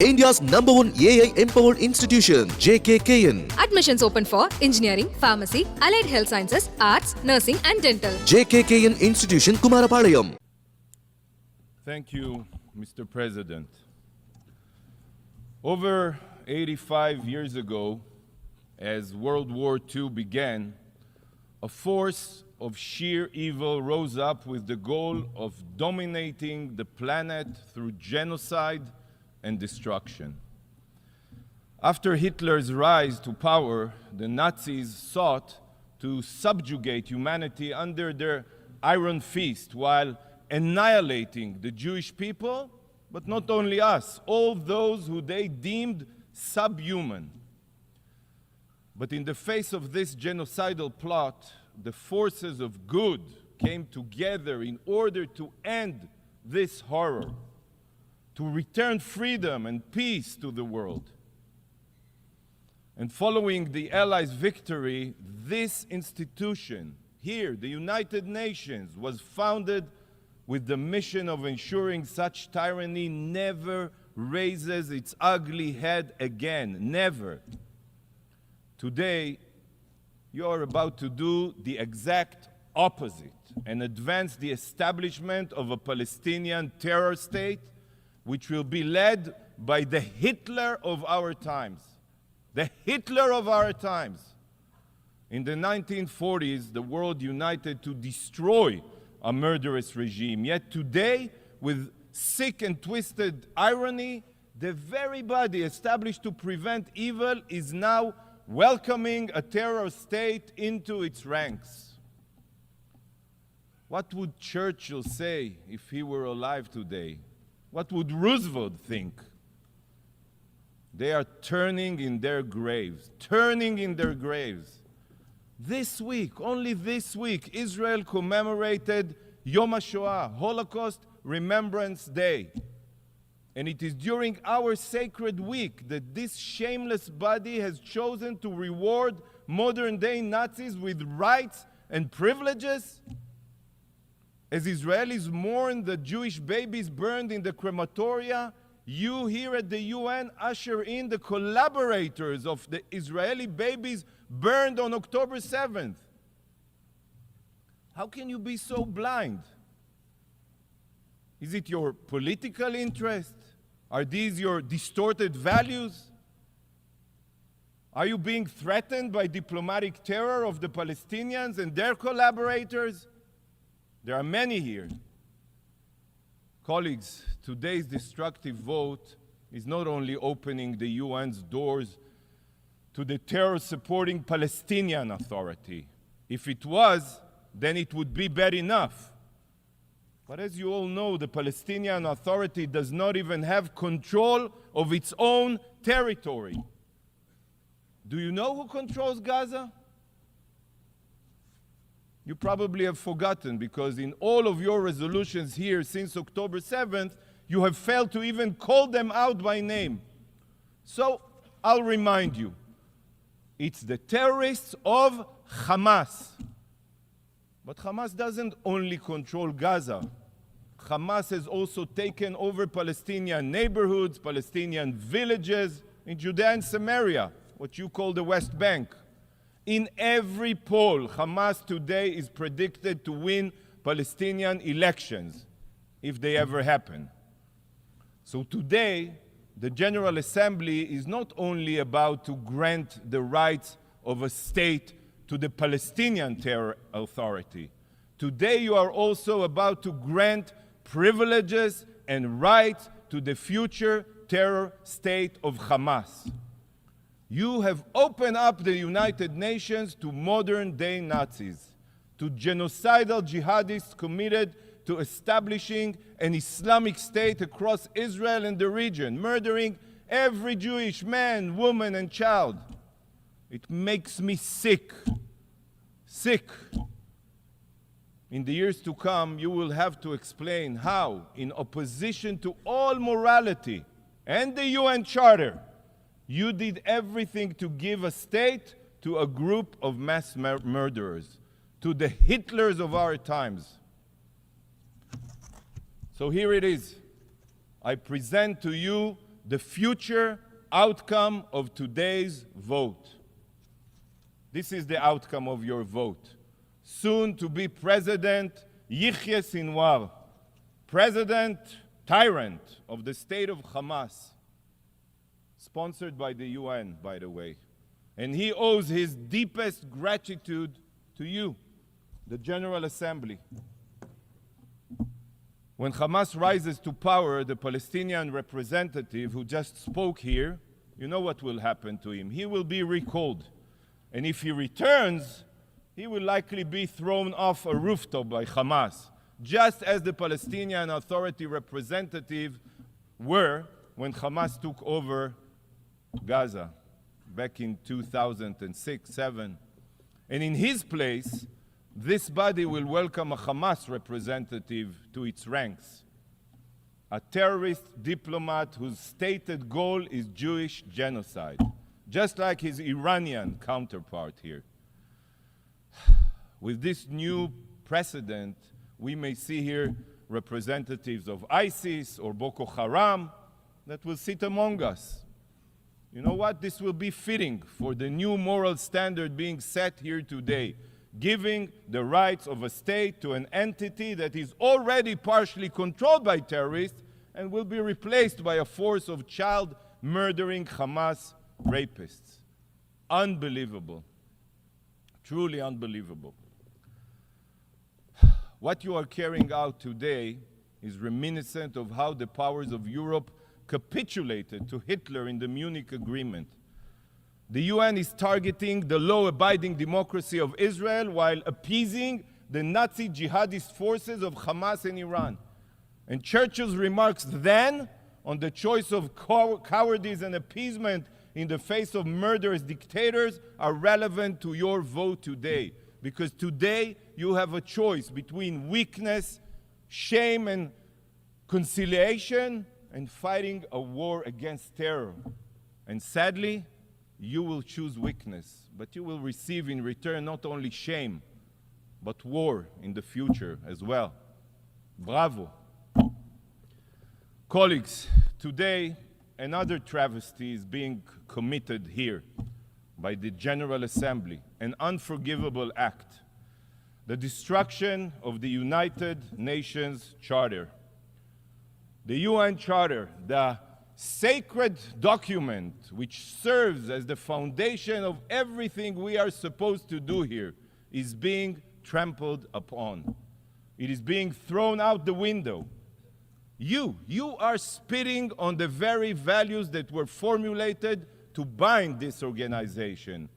India's #1 AI-empowered institution, JKKN. Admissions open for engineering, pharmacy, allied health sciences, arts, nursing and dental. JKKN Institution, Kumarapalayam. Thank you, Mr. President. Over 85 years ago, as World War II began, a force of sheer evil rose up with the goal of dominating the planet through genocide and destruction. After Hitler's rise to power, the Nazis sought to subjugate humanity under their iron fist while annihilating the Jewish people, but not only us, all those who they deemed subhuman. But in the face of this genocidal plot, the forces of good came together in order to end this horror, to return freedom and peace to the world. And following the Allies' victory, this institution here, the United Nations, was founded with the mission of ensuring such tyranny never raises its ugly head again, never. Today, you are about to do the exact opposite and advance the establishment of a Palestinian terror state which will be led by the Hitler of our times. The Hitler of our times. In the 1940s, the world united to destroy a murderous regime. Yet today, with sick and twisted irony, the very body established to prevent evil is now welcoming a terror state into its ranks. What would Churchill say if he were alive today? What would Roosevelt think? They are turning in their graves, turning in their graves. This week, only this week, Israel commemorated Yom HaShoah, Holocaust Remembrance Day. And it is during our sacred week that this shameless body has chosen to reward modern-day Nazis with rights and privileges. As Israelis mourn the Jewish babies burned in the crematoria, you here at the UN usher in the collaborators of the Israeli babies burned on October 7th. How can you be so blind? Is it your political interest? Are these your distorted values? Are you being threatened by diplomatic terror of the Palestinians and their collaborators? There are many here. Colleagues, today's destructive vote is not only opening the UN's doors to the terror-supporting Palestinian Authority. If it was, then it would be bad enough. But as you all know, the Palestinian Authority does not even have control of its own territory. Do you know who controls Gaza? You probably have forgotten, because in all of your resolutions here since October 7th, you have failed to even call them out by name. So I'll remind you, it's the terrorists of Hamas. But Hamas doesn't only control Gaza. Hamas has also taken over Palestinian neighborhoods, Palestinian villages in Judea and Samaria, what you call the West Bank. In every poll, Hamas today is predicted to win Palestinian elections, if they ever happen. So today, the General Assembly is not only about to grant the rights of a state to the Palestinian Terror Authority. Today, you are also about to grant privileges and rights to the future terror state of Hamas. You have opened up the United Nations to modern-day Nazis, to genocidal jihadists committed to establishing an Islamic state across Israel and the region, murdering every Jewish man, woman, and child. It makes me sick. Sick. In the years to come, you will have to explain how, in opposition to all morality and the UN Charter, you did everything to give a state to a group of mass murderers, to the Hitlers of our times. So here it is. I present to you the future outcome of today's vote. This is the outcome of your vote. Soon to be President Yihya Sinwar, President Tyrant of the state of Hamas, sponsored by the UN, by the way. And he owes his deepest gratitude to you, the General Assembly. When Hamas rises to power, the Palestinian representative who just spoke here, you know what will happen to him. He will be recalled. And if he returns, he will likely be thrown off a rooftop by Hamas, just as the Palestinian Authority representative were when Hamas took over Gaza back in 2006-07. And in his place, this body will welcome a Hamas representative to its ranks, a terrorist diplomat whose stated goal is Jewish genocide, just like his Iranian counterpart here. With this new precedent, we may see here representatives of ISIS or Boko Haram that will sit among us. You know what? This will be fitting for the new moral standard being set here today, giving the rights of a state to an entity that is already partially controlled by terrorists and will be replaced by a force of child-murdering Hamas rapists. Unbelievable. Truly unbelievable. What you are carrying out today is reminiscent of how the powers of Europe capitulated to Hitler in the Munich Agreement. The UN is targeting the law-abiding democracy of Israel while appeasing the Nazi jihadist forces of Hamas in Iran. And Churchill's remarks then on the choice of cowardice and appeasement in the face of murderous dictators are relevant to your vote today. Because today you have a choice between weakness, shame, and conciliation, and fighting a war against terror. And sadly, you will choose weakness, but you will receive in return not only shame, but war in the future as well. Bravo. Colleagues, today another travesty is being committed here by the General Assembly, an unforgivable act, the destruction of the United Nations Charter. The UN Charter, the sacred document which serves as the foundation of everything we are supposed to do here, is being trampled upon. It is being thrown out the window. You are spitting on the very values that were formulated to bind this organization.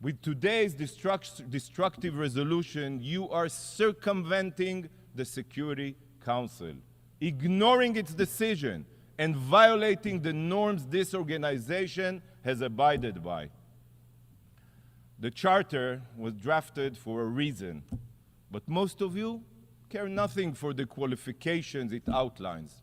With today's destructive resolution, you are circumventing the Security Council, ignoring its decision, and violating the norms this organization has abided by. The Charter was drafted for a reason, but most of you care nothing for the qualifications it outlines.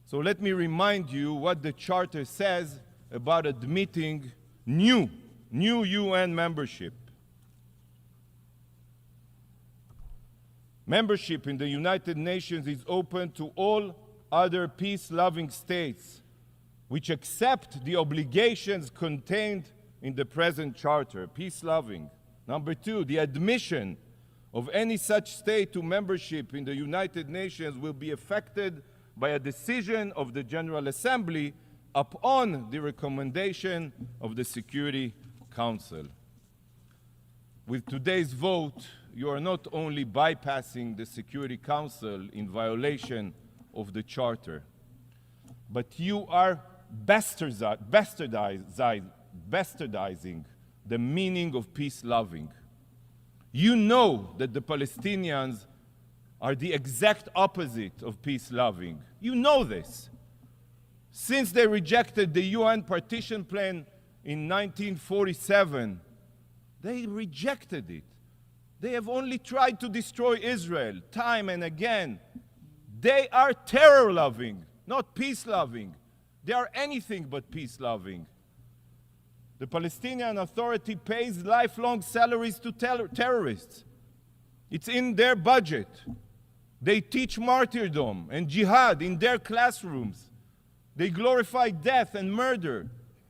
So let me remind you what the Charter says about admitting new UN membership. Membership in the United Nations is open to all other peace-loving states which accept the obligations contained in the present Charter, peace-loving. Number two, the admission of any such state to membership in the United Nations will be affected by a decision of the General Assembly upon the recommendation of the Security Council. With today's vote, you are not only bypassing the Security Council in violation of the Charter, but you are bastardizing the meaning of peace-loving. You know that the Palestinians are the exact opposite of peace-loving. You know this. Since they rejected the UN partition plan in 1947, they rejected it. They have only tried to destroy Israel time and again. They are terror-loving, not peace-loving. They are anything but peace-loving. The Palestinian Authority pays lifelong salaries to terrorists. It's in their budget. They teach martyrdom and jihad in their classrooms. They glorify death and murder.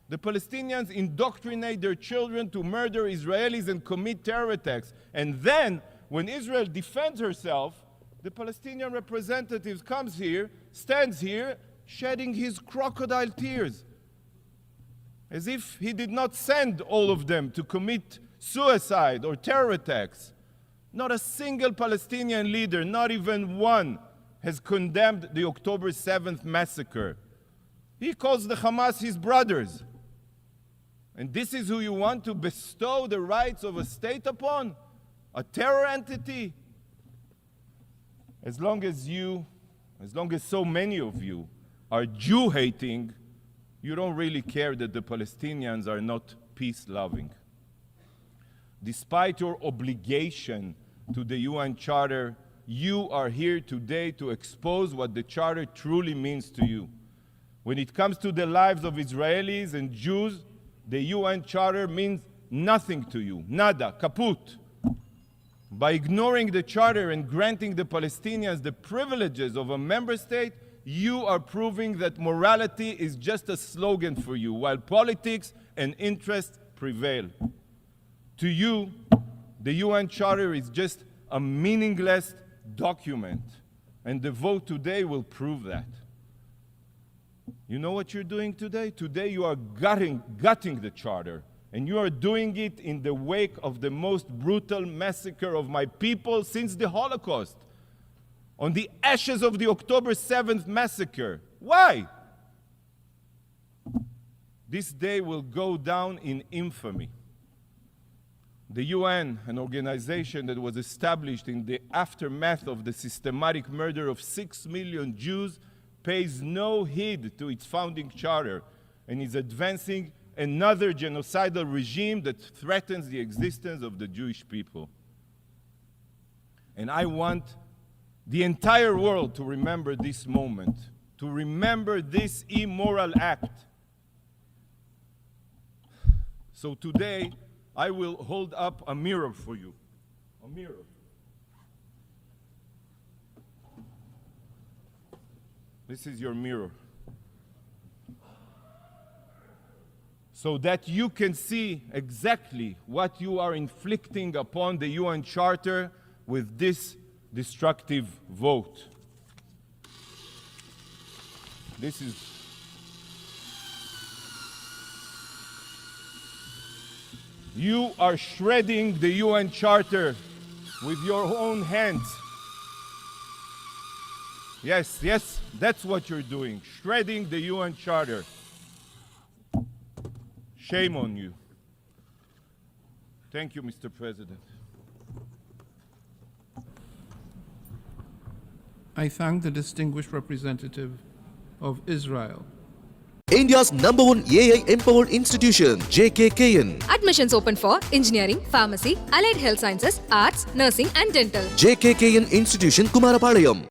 The Palestinians indoctrinate their children to murder Israelis and commit terror attacks. And then, when Israel defends herself, the Palestinian representative comes here, stands here, shedding his crocodile tears, as if he did not send all of them to commit suicide or terror attacks. Not a single Palestinian leader, not even one, has condemned the October 7th massacre. He calls the Hamas his brothers. And this is who you want to bestow the rights of a state upon? A terror entity? As long as so many of you are Jew-hating, you don't really care that the Palestinians are not peace-loving. Despite your obligation to the UN Charter, you are here today to expose what the Charter truly means to you. When it comes to the lives of Israelis and Jews, the UN Charter means nothing to you. Nada, kaput. By ignoring the Charter and granting the Palestinians the privileges of a member state, you are proving that morality is just a slogan for you, while politics and interest prevail. To you, the UN Charter is just a meaningless document, and the vote today will prove that. You know what you're doing today? Today you are gutting the Charter, and you are doing it in the wake of the most brutal massacre of my people since the Holocaust, on the ashes of the October 7th massacre. Why? This day will go down in infamy. The UN, an organization that was established in the aftermath of the systematic murder of 6 million Jews, pays no heed to its founding charter and is advancing another genocidal regime that threatens the existence of the Jewish people. And I want the entire world to remember this moment, to remember this immoral act. So today, I will hold up a mirror for you. A mirror. This is your mirror. So that you can see exactly what you are inflicting upon the UN Charter with this destructive vote. This is you are shredding the UN Charter with your own hands. Yes, that's what you're doing, shredding the UN Charter. Shame on you. Thank you, Mr. President. I thank the distinguished representative of Israel. India's #1 AI empowered institution, JKKN. Admissions open for engineering, pharmacy, allied health sciences, arts, nursing and dental. JKKN Institution, Kumarapalayam.